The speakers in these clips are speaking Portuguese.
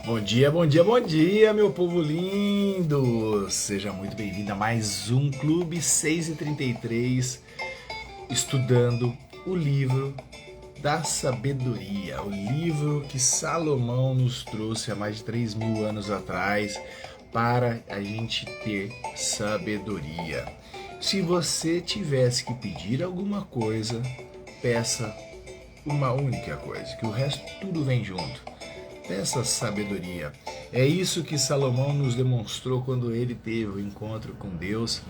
Bom dia, bom dia, bom dia, meu povo lindo! Seja muito bem-vindo a mais um Clube 633, estudando o livro da sabedoria, o livro que Salomão nos trouxe há mais de 3.000 anos atrás para a gente ter sabedoria. Se você tivesse que pedir alguma coisa, peça uma única coisa, que o resto tudo vem junto. Peça sabedoria. É isso que Salomão nos demonstrou quando ele teve o encontro com Deus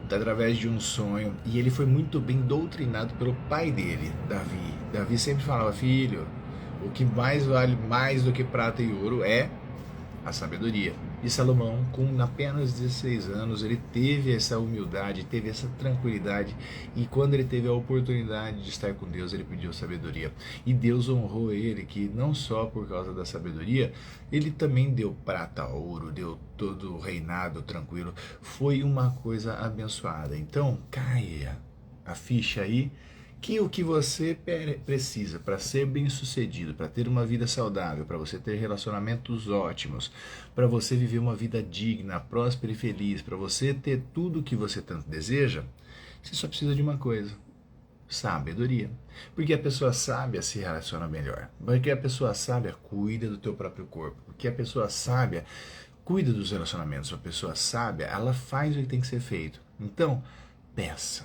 através de um sonho, e ele foi muito bem doutrinado pelo pai dele, Davi. Davi sempre falava: filho, o que mais vale mais do que prata e ouro é a sabedoria. E Salomão, com apenas 16 anos, ele teve essa humildade, teve essa tranquilidade, e quando ele teve a oportunidade de estar com Deus, ele pediu sabedoria. E Deus honrou ele, que não só por causa da sabedoria, ele também deu prata, ouro, deu todo o reinado tranquilo. Foi uma coisa abençoada. Então, caia a ficha aí, que o que você precisa para ser bem-sucedido, para ter uma vida saudável, para você ter relacionamentos ótimos, para você viver uma vida digna, próspera e feliz, para você ter tudo o que você tanto deseja, você só precisa de uma coisa: sabedoria. Porque a pessoa sábia se relaciona melhor, porque a pessoa sábia cuida do teu próprio corpo, porque a pessoa sábia cuida dos relacionamentos, a pessoa sábia, ela faz o que tem que ser feito. Então, peça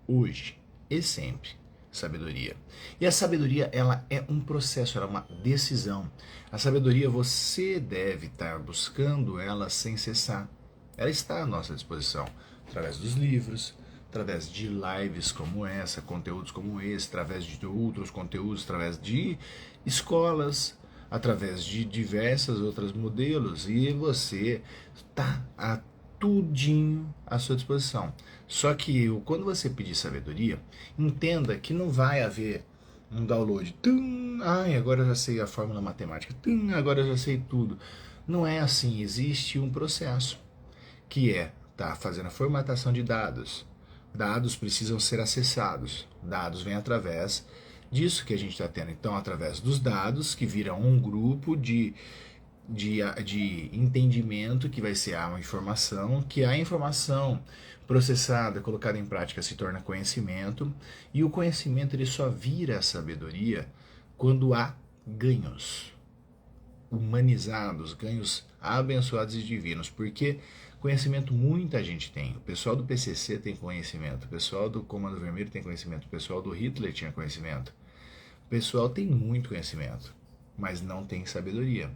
hoje e sempre sabedoria. E a sabedoria, ela é um processo, ela é uma decisão. A sabedoria, você deve estar buscando ela sem cessar. Ela está à nossa disposição através dos livros, através de lives como essa, conteúdos como esse, através de outros conteúdos, através de escolas, através de diversas outras modelos, e você está a tudinho à sua disposição. Só que quando você pedir sabedoria, entenda que não vai haver um download. Ai, agora eu já sei a fórmula matemática. Agora eu já sei tudo. Não é assim. Existe um processo que é fazendo a formatação de dados. Dados precisam ser acessados. Dados vêm através disso que a gente está tendo. Então, através dos dados, que viram um grupo de entendimento, que vai ser a informação, que a informação processada, colocada em prática, se torna conhecimento, e o conhecimento ele só vira sabedoria quando há ganhos humanizados, ganhos abençoados e divinos, porque conhecimento muita gente tem. O pessoal do PCC tem conhecimento, o pessoal do Comando Vermelho tem conhecimento, o pessoal do Hitler tinha conhecimento, o pessoal tem muito conhecimento, mas não tem sabedoria.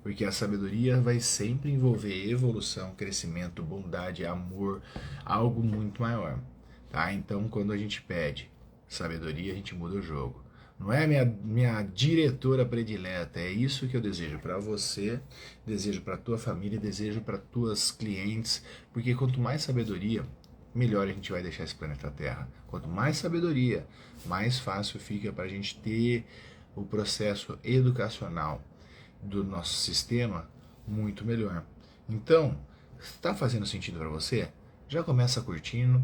Porque a sabedoria vai sempre envolver evolução, crescimento, bondade, amor, algo muito maior. Tá? Então, quando a gente pede sabedoria, a gente muda o jogo. Não é minha diretora predileta, é isso que eu desejo para você, desejo para tua família, desejo para tuas clientes, porque quanto mais sabedoria, melhor a gente vai deixar esse planeta Terra. Quanto mais sabedoria, mais fácil fica para a gente ter o processo educacional do nosso sistema muito melhor. Então, está fazendo sentido para você? Já começa curtindo,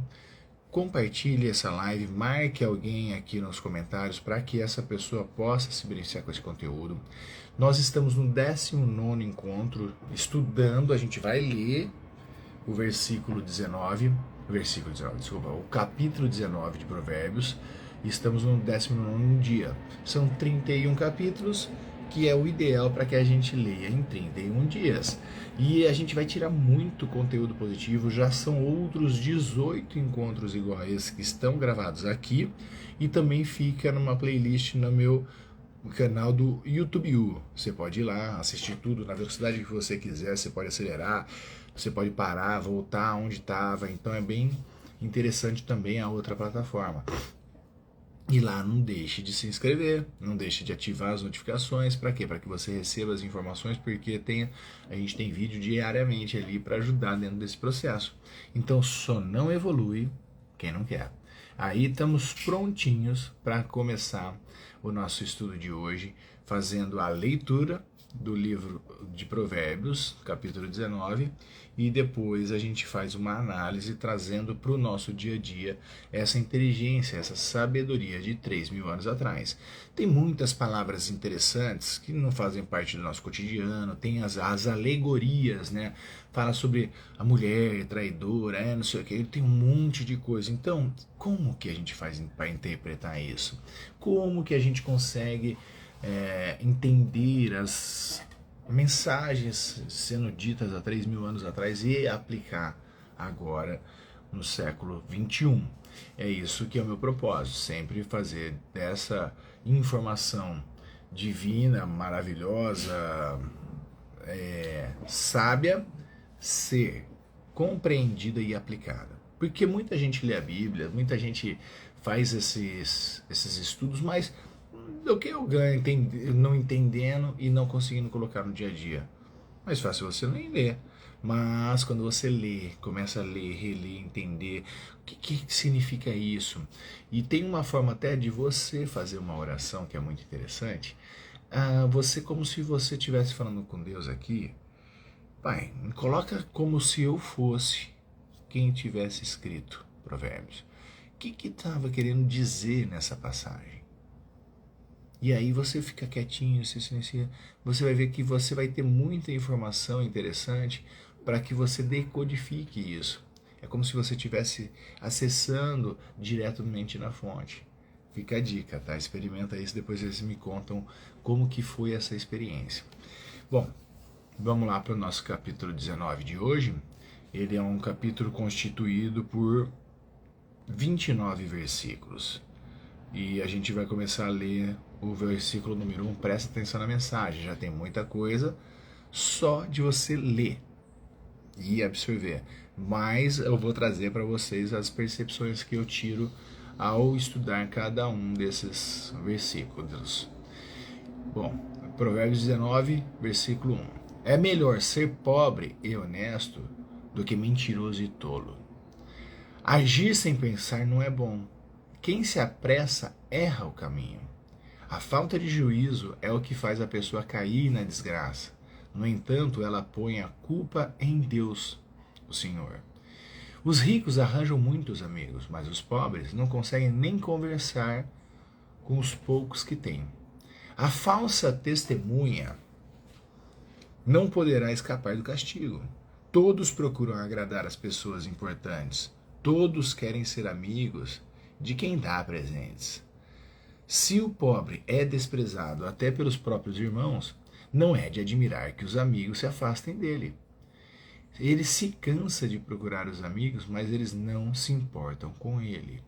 compartilhe essa live, marque alguém aqui nos comentários para que essa pessoa possa se beneficiar com esse conteúdo. Nós estamos no 19º encontro estudando, a gente vai ler o o capítulo 19 de Provérbios. Estamos no 19º dia. São 31 capítulos, que é o ideal para que a gente leia em 31 dias. E a gente vai tirar muito conteúdo positivo. Já são outros 18 encontros iguais a esse que estão gravados aqui, e também fica numa playlist no meu canal do YouTube. Você pode ir lá, assistir tudo na velocidade que você quiser, você pode acelerar, você pode parar, voltar onde estava. Então é bem interessante também a outra plataforma. E lá não deixe de se inscrever, não deixe de ativar as notificações. Para quê? Para que você receba as informações, porque a gente tem vídeo diariamente ali para ajudar dentro desse processo. Então só não evolui quem não quer. Aí estamos prontinhos para começar o nosso estudo de hoje, fazendo a leitura do livro de Provérbios, capítulo 19, e depois a gente faz uma análise trazendo para o nosso dia a dia essa inteligência, essa sabedoria de 3.000 anos atrás. Tem muitas palavras interessantes que não fazem parte do nosso cotidiano, tem as alegorias, né? Fala sobre a mulher traidora, não sei o que, tem um monte de coisa. Então, como que a gente faz para interpretar isso? Como que a gente consegue entender as mensagens sendo ditas há 3.000 anos atrás e aplicar agora no século 21. É isso que é o meu propósito, sempre fazer dessa informação divina, maravilhosa, sábia, ser compreendida e aplicada. Porque muita gente lê a Bíblia, muita gente faz esses estudos, mas do que eu ganho não entendendo e não conseguindo colocar no dia a dia? Mais fácil você nem ler. Mas quando você lê, começa a ler, reler, entender o que significa isso. E tem uma forma até de você fazer uma oração que é muito interessante. Você como se você estivesse falando com Deus aqui. Pai, me coloca como se eu fosse quem tivesse escrito Provérbios. O que estava querendo dizer nessa passagem? E aí você fica quietinho, se silencia, você vai ver que você vai ter muita informação interessante para que você decodifique isso. É como se você estivesse acessando diretamente na fonte. Fica a dica, tá? Experimenta isso, depois eles me contam como que foi essa experiência. Bom, vamos lá para o nosso capítulo 19 de hoje. Ele é um capítulo constituído por 29 versículos. E a gente vai começar a ler o versículo número 1, presta atenção na mensagem, já tem muita coisa só de você ler e absorver. Mas eu vou trazer para vocês as percepções que eu tiro ao estudar cada um desses versículos. Bom, Provérbios 19, versículo 1. É melhor ser pobre e honesto do que mentiroso e tolo. Agir sem pensar não é bom. Quem se apressa erra o caminho. A falta de juízo é o que faz a pessoa cair na desgraça. No entanto, ela põe a culpa em Deus, o Senhor. Os ricos arranjam muitos amigos, mas os pobres não conseguem nem conversar com os poucos que têm. A falsa testemunha não poderá escapar do castigo. Todos procuram agradar as pessoas importantes. Todos querem ser amigos de quem dá presentes. Se o pobre é desprezado até pelos próprios irmãos, não é de admirar que os amigos se afastem dele. Ele se cansa de procurar os amigos, mas eles não se importam com ele.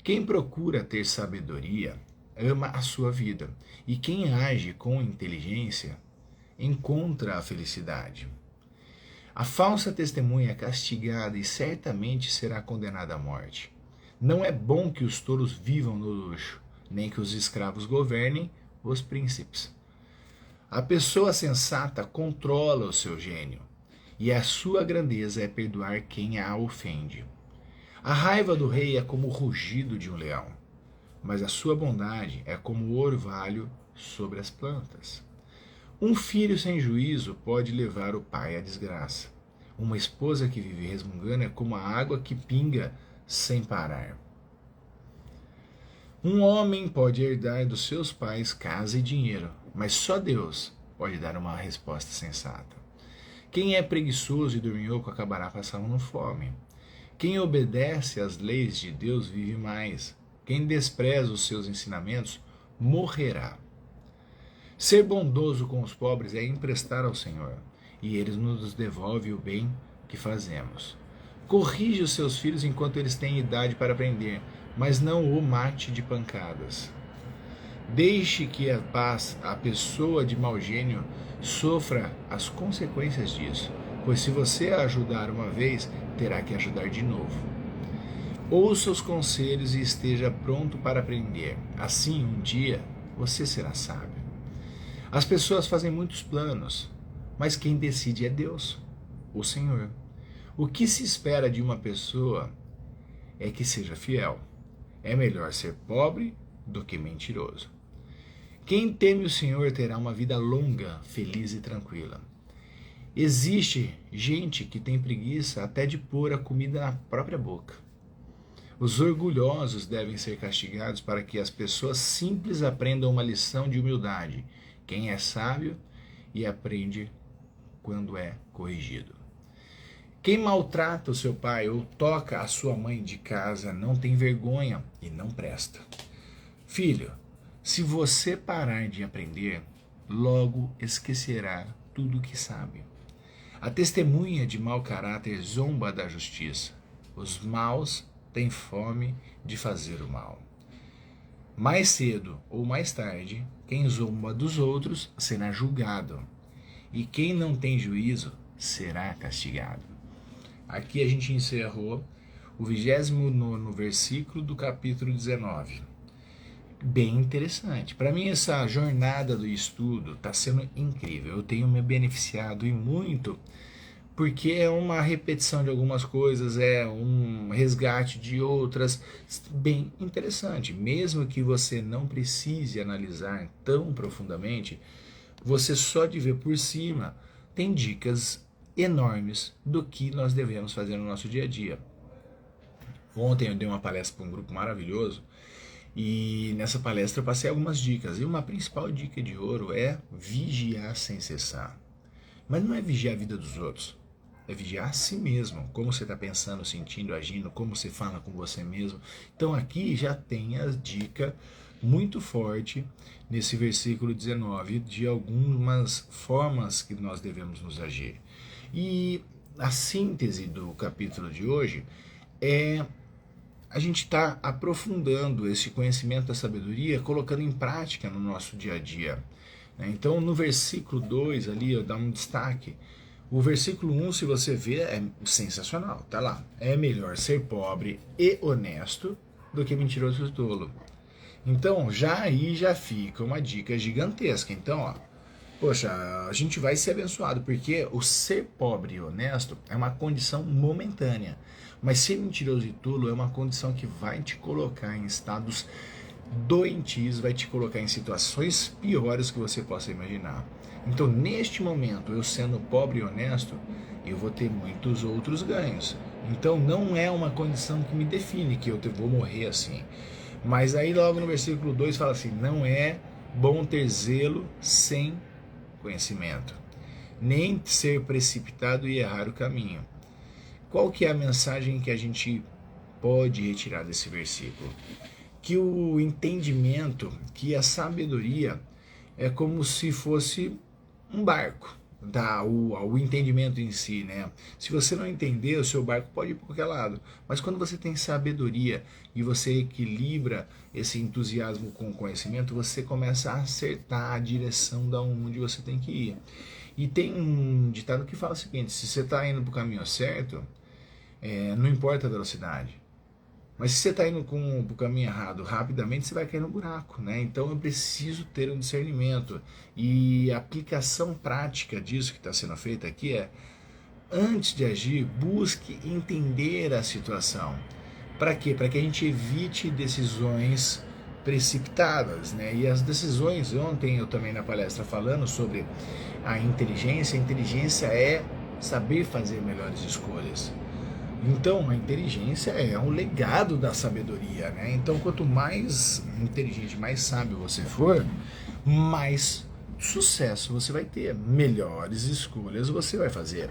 Quem procura ter sabedoria ama a sua vida, e quem age com inteligência encontra a felicidade. A falsa testemunha é castigada e certamente será condenada à morte. Não é bom que os tolos vivam no luxo, nem que os escravos governem os príncipes. A pessoa sensata controla o seu gênio, e a sua grandeza é perdoar quem a ofende. A raiva do rei é como o rugido de um leão, mas a sua bondade é como o orvalho sobre as plantas. Um filho sem juízo pode levar o pai à desgraça. Uma esposa que vive resmungando é como a água que pinga sem parar. Um homem pode herdar dos seus pais casa e dinheiro, mas só Deus pode dar uma resposta sensata. Quem é preguiçoso e dorminhoco acabará passando fome. Quem obedece às leis de Deus vive mais. Quem despreza os seus ensinamentos morrerá. Ser bondoso com os pobres é emprestar ao Senhor, e Ele nos devolve o bem que fazemos. Corrige os seus filhos enquanto eles têm idade para aprender, mas não o mate de pancadas. Deixe que a pessoa de mau gênio sofra as consequências disso, pois se você a ajudar uma vez, terá que ajudar de novo. Ouça os conselhos e esteja pronto para aprender. Assim, um dia, você será sábio. As pessoas fazem muitos planos, mas quem decide é Deus, o Senhor. O que se espera de uma pessoa é que seja fiel. É melhor ser pobre do que mentiroso. Quem teme o Senhor terá uma vida longa, feliz e tranquila. Existe gente que tem preguiça até de pôr a comida na própria boca. Os orgulhosos devem ser castigados para que as pessoas simples aprendam uma lição de humildade. Quem é sábio e aprende quando é corrigido. Quem maltrata o seu pai ou toca a sua mãe de casa não tem vergonha e não presta. Filho, se você parar de aprender, logo esquecerá tudo o que sabe. A testemunha de mau caráter zomba da justiça. Os maus têm fome de fazer o mal. Mais cedo ou mais tarde, quem zomba dos outros será julgado. E quem não tem juízo será castigado. Aqui a gente encerrou o 29º versículo do capítulo 19. Bem interessante. Para mim essa jornada do estudo está sendo incrível. Eu tenho me beneficiado e muito, porque é uma repetição de algumas coisas, é um resgate de outras, bem interessante. Mesmo que você não precise analisar tão profundamente, você só de ver por cima tem dicas enormes do que nós devemos fazer no nosso dia a dia. Ontem eu dei uma palestra para um grupo maravilhoso e nessa palestra eu passei algumas dicas. E uma principal dica de ouro é vigiar sem cessar. Mas não é vigiar a vida dos outros, é vigiar a si mesmo. Como você está pensando, sentindo, agindo, como você fala com você mesmo. Então aqui já tem a dica muito forte nesse versículo 19 de algumas formas que nós devemos nos agir. E a síntese do capítulo de hoje é a gente está aprofundando esse conhecimento da sabedoria, colocando em prática no nosso dia a dia. Então, no versículo 2 ali, dá um destaque. O versículo 1, se você ver, é sensacional. Tá lá. É melhor ser pobre e honesto do que mentiroso e tolo. Então, aí já fica uma dica gigantesca. Então, ó, poxa, a gente vai ser abençoado, porque o ser pobre e honesto é uma condição momentânea. Mas ser mentiroso e tolo é uma condição que vai te colocar em estados doentios, vai te colocar em situações piores que você possa imaginar. Então, neste momento, eu sendo pobre e honesto, eu vou ter muitos outros ganhos. Então, não é uma condição que me define que eu vou morrer assim. Mas aí, logo no versículo 2, fala assim: não é bom ter zelo sem conhecimento, nem ser precipitado e errar o caminho. Qual que é a mensagem que a gente pode retirar desse versículo? Que o entendimento, que a sabedoria é como se fosse um barco, tá? O entendimento em si, né? Se você não entender, o seu barco pode ir para qualquer lado. Mas quando você tem sabedoria e você equilibra esse entusiasmo com o conhecimento, você começa a acertar a direção da onde você tem que ir. E tem um ditado que fala o seguinte: se você está indo para o caminho certo, não importa a velocidade. Mas se você está indo para o caminho errado, rapidamente você vai cair no buraco, né? Então eu preciso ter um discernimento. E a aplicação prática disso que está sendo feita aqui é: antes de agir, busque entender a situação. Para quê? Para que a gente evite decisões precipitadas, né? E as decisões, ontem eu também na palestra falando sobre a inteligência é saber fazer melhores escolhas. Então, a inteligência é um legado da sabedoria, né? Então, quanto mais inteligente, mais sábio você for, mais sucesso você vai ter, melhores escolhas você vai fazer.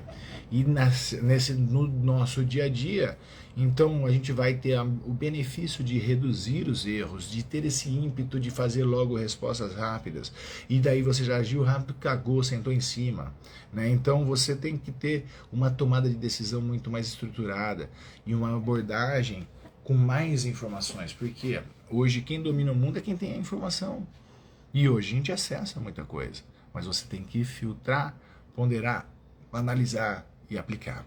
E no nosso dia a dia, então a gente vai ter o benefício de reduzir os erros, de ter esse ímpeto de fazer logo respostas rápidas. E daí você já agiu rápido, cagou, sentou em cima, né? Então você tem que ter uma tomada de decisão muito mais estruturada e uma abordagem com mais informações, porque hoje quem domina o mundo é quem tem a informação. E hoje a gente acessa muita coisa, mas você tem que filtrar, ponderar, analisar e aplicar.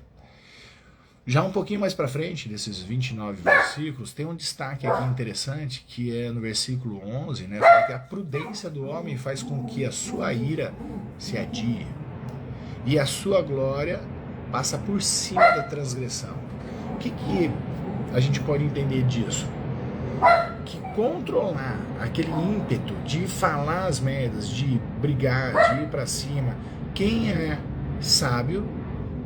Já um pouquinho mais para frente, desses 29 versículos, tem um destaque aqui interessante, que é no versículo 11, né? Fala que a prudência do homem faz com que a sua ira se adie, e a sua glória passa por cima da transgressão. O que a gente pode entender disso? que controlar aquele ímpeto de falar as merdas, de brigar, de ir pra cima. Quem é sábio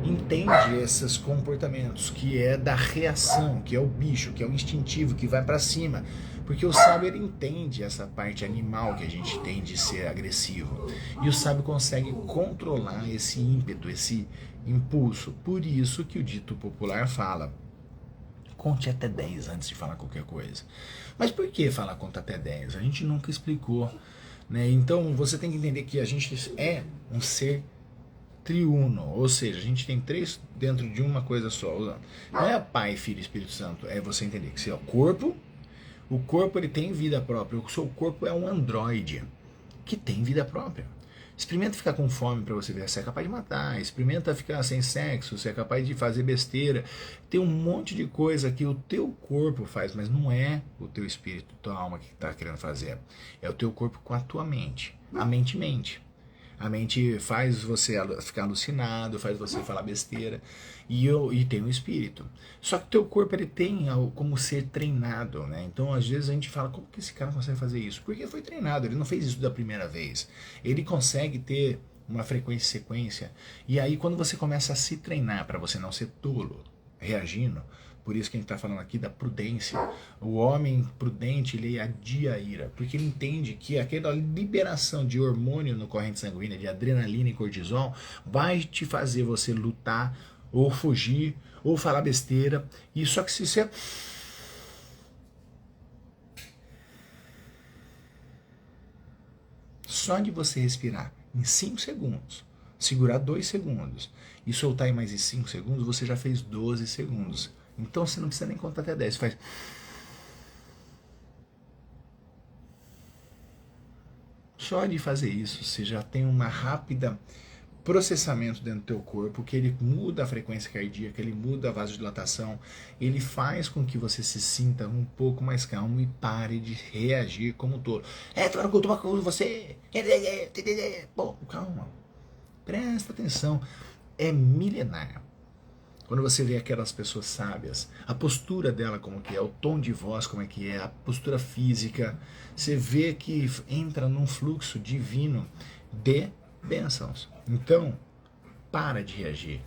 entende esses comportamentos, que é da reação, que é o bicho, que é o instintivo, que vai pra cima. Porque o sábio, ele entende essa parte animal que a gente tem de ser agressivo. E o sábio consegue controlar esse ímpeto, esse impulso. Por isso que o dito popular fala: conte até 10 antes de falar qualquer coisa. Mas por que falar conta até 10? A gente nunca explicou, né? Então você tem que entender que a gente é um ser triuno, ou seja, a gente tem três dentro de uma coisa só. Não é Pai, Filho e Espírito Santo, é você entender que você é o corpo ele tem vida própria, o seu corpo é um androide que tem vida própria. Experimenta ficar com fome para você ver se é capaz de matar, experimenta ficar sem sexo, se é capaz de fazer besteira. Tem um monte de coisa que o teu corpo faz, mas não é o teu espírito, tua alma que está querendo fazer. É o teu corpo com a tua mente. A mente mente. A mente faz você ficar alucinado, faz você falar besteira. E tem o espírito. Só que o teu corpo ele tem como ser treinado, né? Então às vezes a gente fala: como que esse cara consegue fazer isso? Porque foi treinado, ele não fez isso da primeira vez. Ele consegue ter uma frequência e sequência. E aí quando você começa a se treinar para você não ser tolo, reagindo, por isso que a gente está falando aqui da prudência. O homem prudente, ele adia a ira, porque ele entende que aquela liberação de hormônio no corrente sanguínea, de adrenalina e cortisol, vai te fazer você lutar, ou fugir, ou falar besteira. E só que se você... Só de você respirar em 5 segundos, segurar 2 segundos e soltar em mais de 5 segundos, você já fez 12 segundos. Então você não precisa nem contar até 10, você faz... Só de fazer isso, você já tem uma rápida processamento dentro do teu corpo, que ele muda a frequência cardíaca, ele muda a vasodilatação, ele faz com que você se sinta um pouco mais calmo e pare de reagir como tolo. Claro que eu tô com você... Pô, calma, presta atenção, é milenar. Quando você vê aquelas pessoas sábias, a postura dela como que é, o tom de voz como é que é, a postura física, você vê que entra num fluxo divino de bênçãos. Então, para de reagir.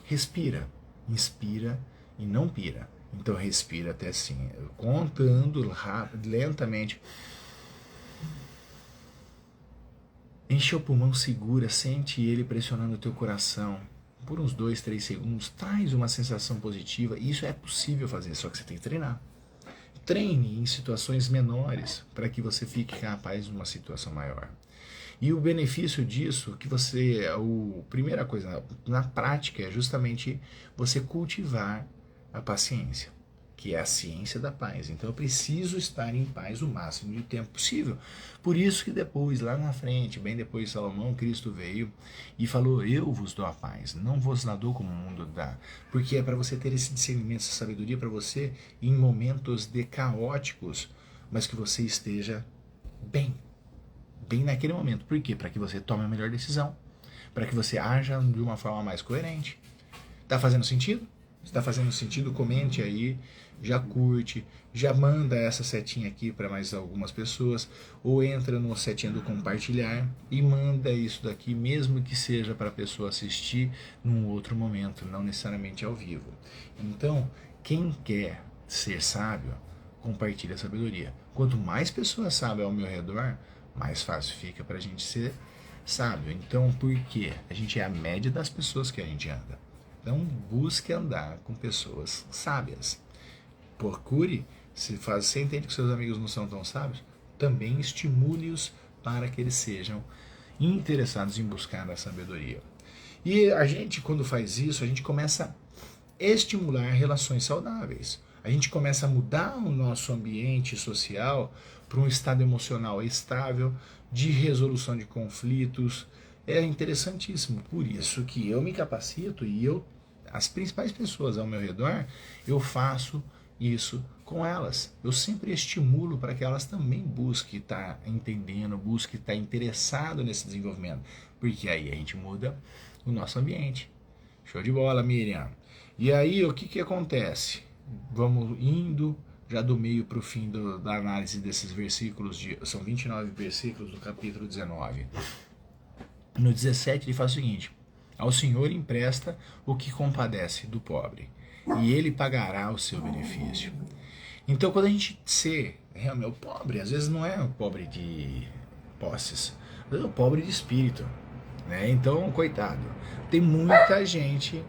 Respira, inspira e não pira. Então respira até assim, contando rápido, lentamente. Enche o pulmão, segura, sente ele pressionando o teu coração. Por uns 2, 3 segundos, traz uma sensação positiva. Isso é possível fazer, só que você tem que treinar. Treine em situações menores para que você fique capaz de uma situação maior. E o benefício disso, que você, primeira coisa na prática é justamente você cultivar a paciência, que é a ciência da paz. Então eu preciso estar em paz o máximo de tempo possível. Por isso que depois, lá na frente, bem depois de Salomão, Cristo veio e falou: eu vos dou a paz, não vos la dou como o mundo dá. Porque é para você ter esse discernimento, essa sabedoria, para você, em momentos de caóticos, mas que você esteja bem naquele momento. Por quê? Para que você tome a melhor decisão, para que você haja de uma forma mais coerente. Tá fazendo sentido? Se está fazendo sentido, comente aí, já curte, já manda essa setinha aqui para mais algumas pessoas, ou entra no setinha do compartilhar e manda isso daqui, mesmo que seja para a pessoa assistir num outro momento, não necessariamente ao vivo. Então, quem quer ser sábio, compartilha a sabedoria. Quanto mais pessoas sábias ao meu redor, mais fácil fica para a gente ser sábio. Então, por quê? A gente é a média das pessoas que a gente anda. Então, busque andar com pessoas sábias. Procure, se você entende que seus amigos não são tão sábios, também estimule-os para que eles sejam interessados em buscar a sabedoria. E a gente, quando faz isso, a gente começa a estimular relações saudáveis. A gente começa a mudar o nosso ambiente social para um estado emocional estável, de resolução de conflitos. É interessantíssimo. Por isso que eu me capacito e as principais pessoas ao meu redor, eu faço isso com elas. Eu sempre estimulo para que elas também busquem estar entendendo, busquem estar interessado nesse desenvolvimento. Porque aí a gente muda o nosso ambiente. Show de bola, Miriam. E aí o que acontece? Vamos indo já do meio para o fim da análise desses versículos, são 29 versículos do capítulo 19. No 17 ele faz o seguinte: ao Senhor empresta o que compadece do pobre, e ele pagará o seu benefício. Então, quando a gente realmente o pobre, às vezes não é o pobre de posses, às vezes é o pobre de espírito, né? Então, coitado, tem muita gente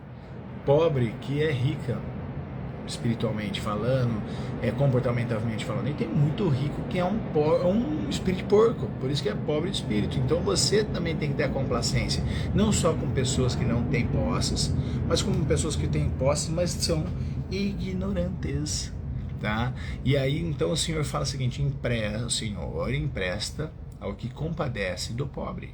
pobre que é rica, espiritualmente falando, comportamentalmente falando, e tem muito rico que é um espírito de porco, por isso que é pobre de espírito. Então você também tem que ter a complacência, não só com pessoas que não têm posses, mas com pessoas que têm posses, mas são ignorantes, tá? E aí então o Senhor fala o seguinte: o Senhor empresta ao que compadece do pobre,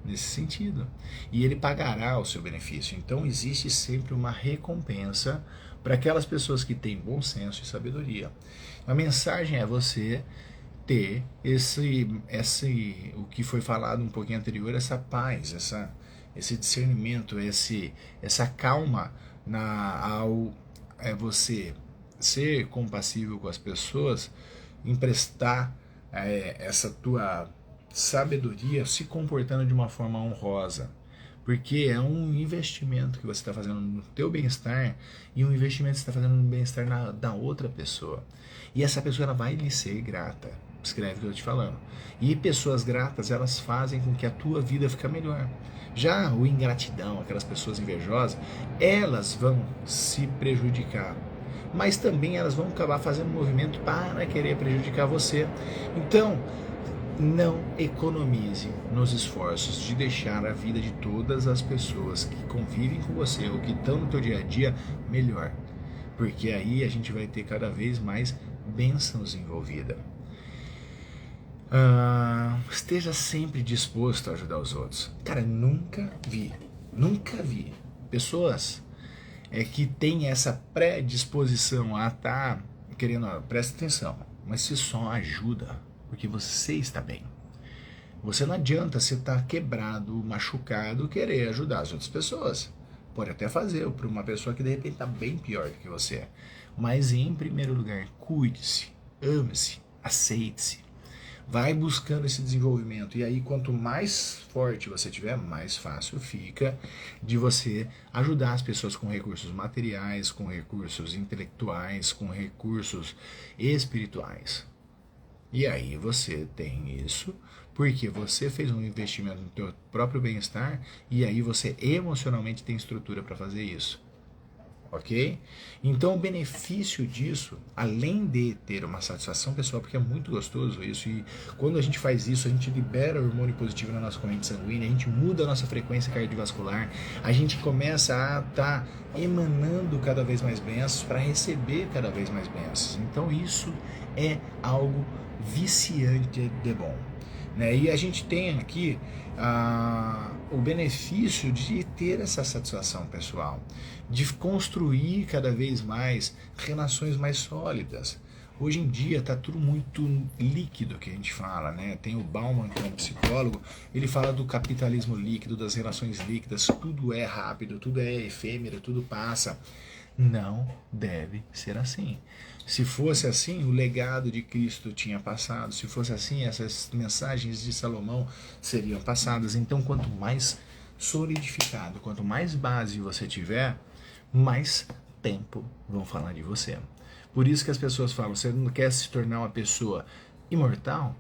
nesse sentido, e ele pagará o seu benefício. Então existe sempre uma recompensa para aquelas pessoas que têm bom senso e sabedoria. A mensagem é você ter o que foi falado um pouquinho anterior, essa paz, esse discernimento, essa calma ao você ser compassível com as pessoas, emprestar essa tua sabedoria se comportando de uma forma honrosa, porque é um investimento que você está fazendo no teu bem-estar e um investimento que você está fazendo no bem-estar da outra pessoa, e essa pessoa ela vai lhe ser grata. Escreve o que eu estou te falando. E pessoas gratas, elas fazem com que a tua vida fique melhor. Já o ingratidão, aquelas pessoas invejosas, elas vão se prejudicar, mas também elas vão acabar fazendo um movimento para querer prejudicar você. Então, não economize nos esforços de deixar a vida de todas as pessoas que convivem com você ou que estão no teu dia a dia melhor, porque aí a gente vai ter cada vez mais bênçãos envolvidas. Esteja sempre disposto a ajudar os outros. Cara, nunca vi pessoas que têm essa predisposição a estar querendo, presta atenção, mas se só ajuda porque você está bem. Você não adianta você estar quebrado, machucado, querer ajudar as outras pessoas. Pode até fazer para uma pessoa que de repente está bem pior do que você. Mas em primeiro lugar, cuide-se, ame-se, aceite-se. Vai buscando esse desenvolvimento. E aí, quanto mais forte você tiver, mais fácil fica de você ajudar as pessoas com recursos materiais, com recursos intelectuais, com recursos espirituais. E aí você tem isso porque você fez um investimento no teu próprio bem-estar e aí você emocionalmente tem estrutura para fazer isso. Ok? Então o benefício disso, além de ter uma satisfação pessoal, porque é muito gostoso isso, e quando a gente faz isso, a gente libera o hormônio positivo na nossa corrente sanguínea, a gente muda a nossa frequência cardiovascular, a gente começa a estar emanando cada vez mais bênçãos para receber cada vez mais bênçãos. Então isso é algo viciante de bom, né? E a gente tem aqui o benefício de ter essa satisfação pessoal, de construir cada vez mais relações mais sólidas. Hoje em dia está tudo muito líquido, que a gente fala, né? Tem o Bauman, que é um psicólogo, ele fala do capitalismo líquido, das relações líquidas, tudo é rápido, tudo é efêmero, tudo passa. Não deve ser assim. Se fosse assim, o legado de Cristo tinha passado. Se fosse assim, essas mensagens de Salomão seriam passadas. Então, quanto mais solidificado, quanto mais base você tiver, mais tempo vão falar de você. Por isso que as pessoas falam, você não quer se tornar uma pessoa imortal?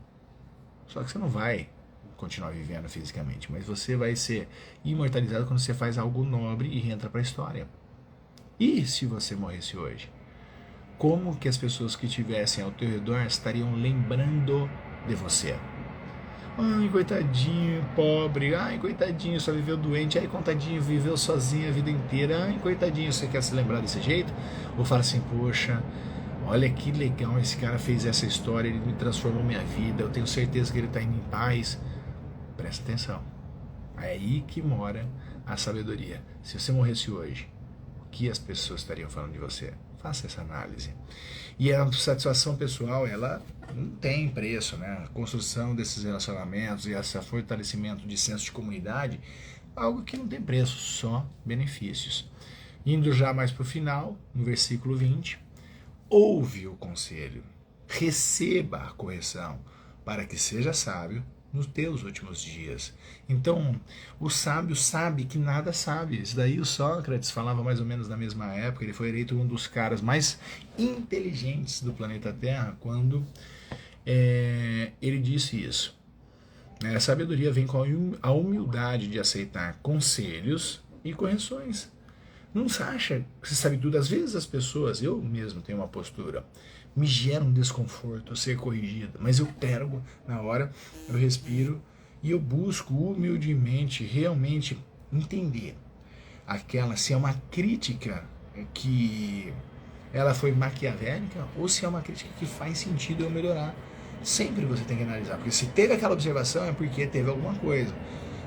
Só que você não vai continuar vivendo fisicamente, mas você vai ser imortalizado quando você faz algo nobre e entra para a história. E se você morresse hoje? Como que as pessoas que estivessem ao teu redor estariam lembrando de você? Ai, coitadinho, pobre. Ai, coitadinho, só viveu doente. Ai, coitadinho, viveu sozinho a vida inteira. Ai, coitadinho, você quer se lembrar desse jeito? Ou fala assim, poxa, olha que legal, esse cara fez essa história, ele me transformou minha vida, eu tenho certeza que ele está indo em paz. Presta atenção. É aí que mora a sabedoria. Se você morresse hoje, o que as pessoas estariam falando de você? Faça essa análise. E a satisfação pessoal, ela não tem preço, né? A construção desses relacionamentos e esse fortalecimento de senso de comunidade, algo que não tem preço, só benefícios. Indo já mais para o final, no versículo 20, ouve o conselho, receba a correção, para que seja sábio nos teus últimos dias. Então, o sábio sabe que nada sabe. Isso daí o Sócrates falava mais ou menos na mesma época. Ele foi eleito um dos caras mais inteligentes do planeta Terra quando ele disse isso. A sabedoria vem com a humildade de aceitar conselhos e correções. Não se acha que você sabe tudo. Às vezes as pessoas, eu mesmo tenho uma postura, me gera um desconforto ser corrigido, mas eu pego na hora, eu respiro e eu busco humildemente realmente entender se é uma crítica que ela foi maquiavélica ou se é uma crítica que faz sentido eu melhorar. Sempre você tem que analisar, porque se teve aquela observação é porque teve alguma coisa.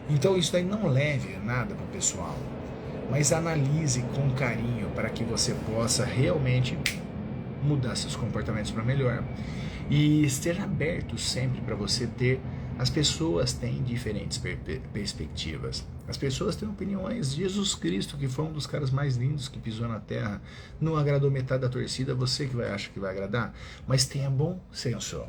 Então isso daí não leve nada para o pessoal, mas analise com carinho para que você possa realmente mudar seus comportamentos para melhor. E esteja aberto sempre para você ter. As pessoas têm diferentes perspectivas. As pessoas têm opiniões. Jesus Cristo, que foi um dos caras mais lindos que pisou na terra, não agradou metade da torcida, você que acha que vai agradar, mas tenha bom senso.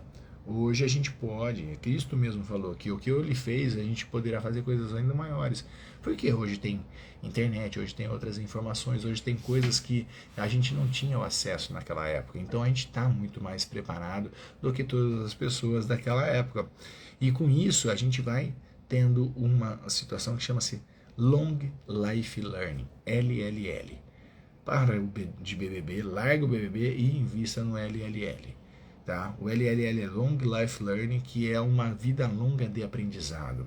Hoje a gente pode, Cristo mesmo falou que o que ele fez, a gente poderá fazer coisas ainda maiores. Porque hoje tem internet, hoje tem outras informações, hoje tem coisas que a gente não tinha o acesso naquela época. Então a gente está muito mais preparado do que todas as pessoas daquela época. E com isso a gente vai tendo uma situação que chama-se Long Life Learning, LLL. Para de BBB, larga o BBB e invista no LLL. Tá? O LLL é Long Life Learning, que é uma vida longa de aprendizado.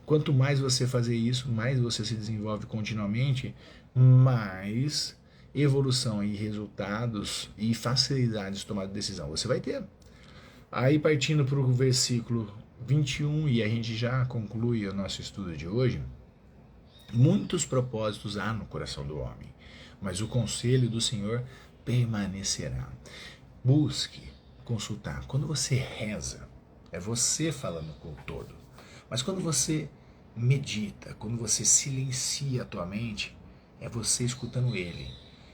Quanto mais você fazer isso, mais você se desenvolve continuamente, mais evolução e resultados e facilidades de tomar decisão você vai ter. Aí partindo para o versículo 21, e a gente já conclui o nosso estudo de hoje, muitos propósitos há no coração do homem, mas o conselho do Senhor permanecerá. Busque consultar. Quando você reza, é você falando com o todo. Mas quando você medita, quando você silencia a tua mente, é você escutando ele.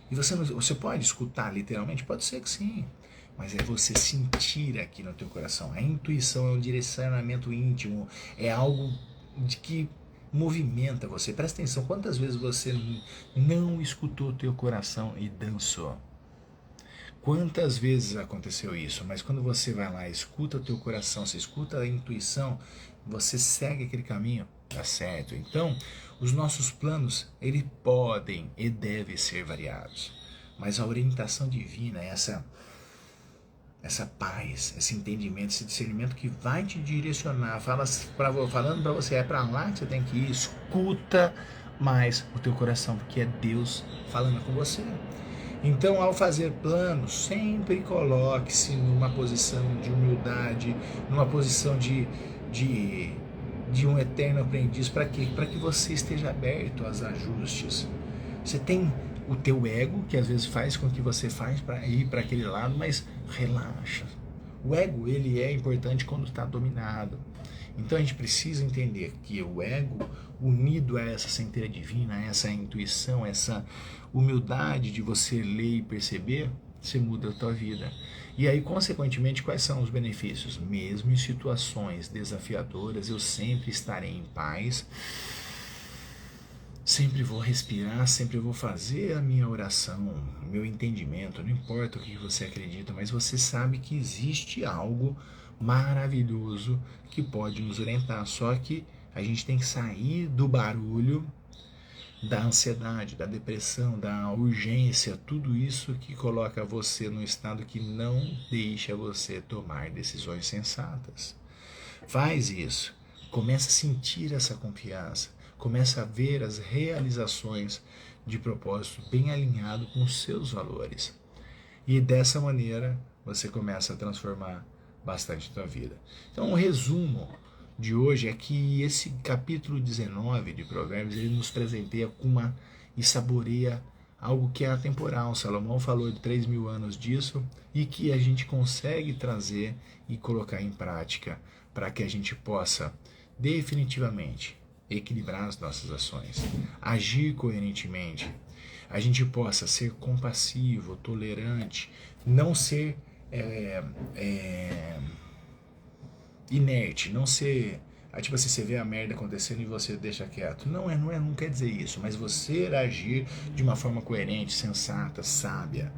E você pode escutar literalmente? Pode ser que sim. Mas é você sentir aqui no teu coração. A intuição é um direcionamento íntimo. É algo de que movimenta você. Presta atenção, quantas vezes você não escutou o teu coração e dançou? Quantas vezes aconteceu isso? Mas quando você vai lá, escuta o teu coração, você escuta a intuição, você segue aquele caminho, dá certo. Então, os nossos planos, eles podem e devem ser variados. Mas a orientação divina é essa paz, esse entendimento, esse discernimento que vai te direcionar, falando para você, é para lá que você tem que ir, escuta mais o teu coração, porque é Deus falando com você. Então, ao fazer planos, sempre coloque-se numa posição de humildade, numa posição de um eterno aprendiz. Para quê? Para que você esteja aberto aos ajustes. Você tem o teu ego, que às vezes faz com que você faz para ir para aquele lado, mas relaxa. O ego, ele é importante quando está dominado. Então a gente precisa entender que o ego, unido a essa centelha divina, a essa intuição, essa humildade de você ler e perceber, você muda a tua vida. E aí, consequentemente, quais são os benefícios? Mesmo em situações desafiadoras, eu sempre estarei em paz, sempre vou respirar, sempre vou fazer a minha oração, o meu entendimento, não importa o que você acredita, mas você sabe que existe algo maravilhoso que pode nos orientar. Só que a gente tem que sair do barulho, da ansiedade, da depressão, da urgência, tudo isso que coloca você num estado que não deixa você tomar decisões sensatas. Faz isso, começa a sentir essa confiança, começa a ver as realizações de propósito bem alinhado com os seus valores. E dessa maneira você começa a transformar bastante a tua vida. Então, o resumo de hoje é que esse capítulo 19 de Provérbios, ele nos presenteia e saboreia algo que é atemporal. Salomão falou de 3.000 anos disso e que a gente consegue trazer e colocar em prática para que a gente possa definitivamente equilibrar as nossas ações, agir coerentemente. a gente possa ser compassivo, tolerante, não ser inerte, não ser... Tipo assim, você vê a merda acontecendo e você deixa quieto. Não quer dizer isso, mas você agir de uma forma coerente, sensata, sábia.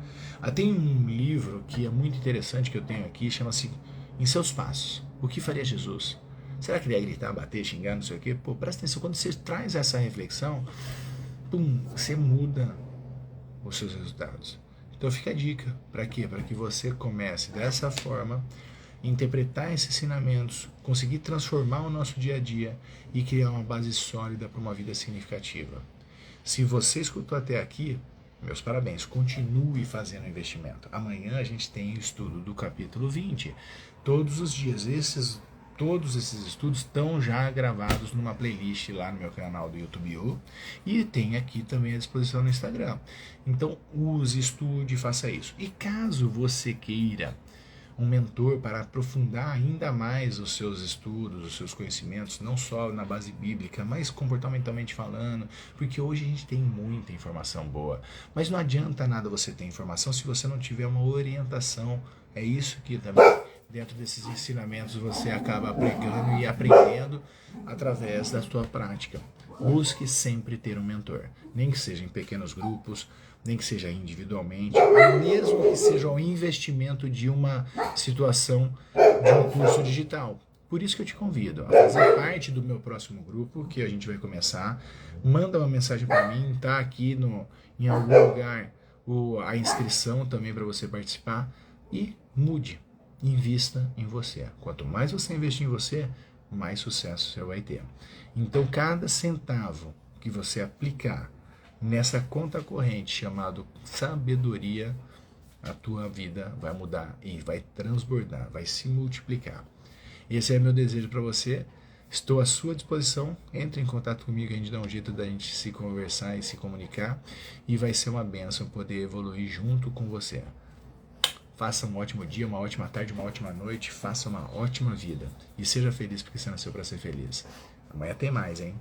Tem um livro que é muito interessante que eu tenho aqui, chama-se Em Seus Passos. O que faria Jesus? Será que ele ia gritar, bater, xingar, não sei o quê? Pô, presta atenção, quando você traz essa reflexão, você muda os seus resultados. Então fica a dica, para quê? Para que você comece dessa forma interpretar esses ensinamentos, conseguir transformar o nosso dia a dia e criar uma base sólida para uma vida significativa. Se você escutou até aqui, meus parabéns, continue fazendo investimento. Amanhã a gente tem o estudo do capítulo 20. Todos os dias, todos esses estudos estão já gravados numa playlist lá no meu canal do YouTube e tem aqui também à disposição no Instagram. Então use, estude, faça isso. E caso você queira um mentor para aprofundar ainda mais os seus estudos, os seus conhecimentos, não só na base bíblica, mas comportamentalmente falando, porque hoje a gente tem muita informação boa, mas não adianta nada você ter informação se você não tiver uma orientação. É isso que também dentro desses ensinamentos você acaba pregando e aprendendo através da sua prática. Busque sempre ter um mentor, nem que seja em pequenos grupos, nem que seja individualmente, mesmo que seja o investimento de uma situação de um curso digital. Por isso que eu te convido a fazer parte do meu próximo grupo, que a gente vai começar. Manda uma mensagem para mim, tá aqui em algum lugar a inscrição também para você participar e mude, invista em você. Quanto mais você investir em você, mais sucesso você vai ter. Então, cada centavo que você aplicar nessa conta corrente chamado sabedoria, a tua vida vai mudar e vai transbordar, vai se multiplicar. Esse é meu desejo para você. Estou à sua disposição. Entre em contato comigo, a gente dá um jeito da gente se conversar e se comunicar e vai ser uma bênção poder evoluir junto com você. Faça um ótimo dia, uma ótima tarde, uma ótima noite, faça uma ótima vida e seja feliz porque você nasceu para ser feliz. Amanhã tem mais, hein?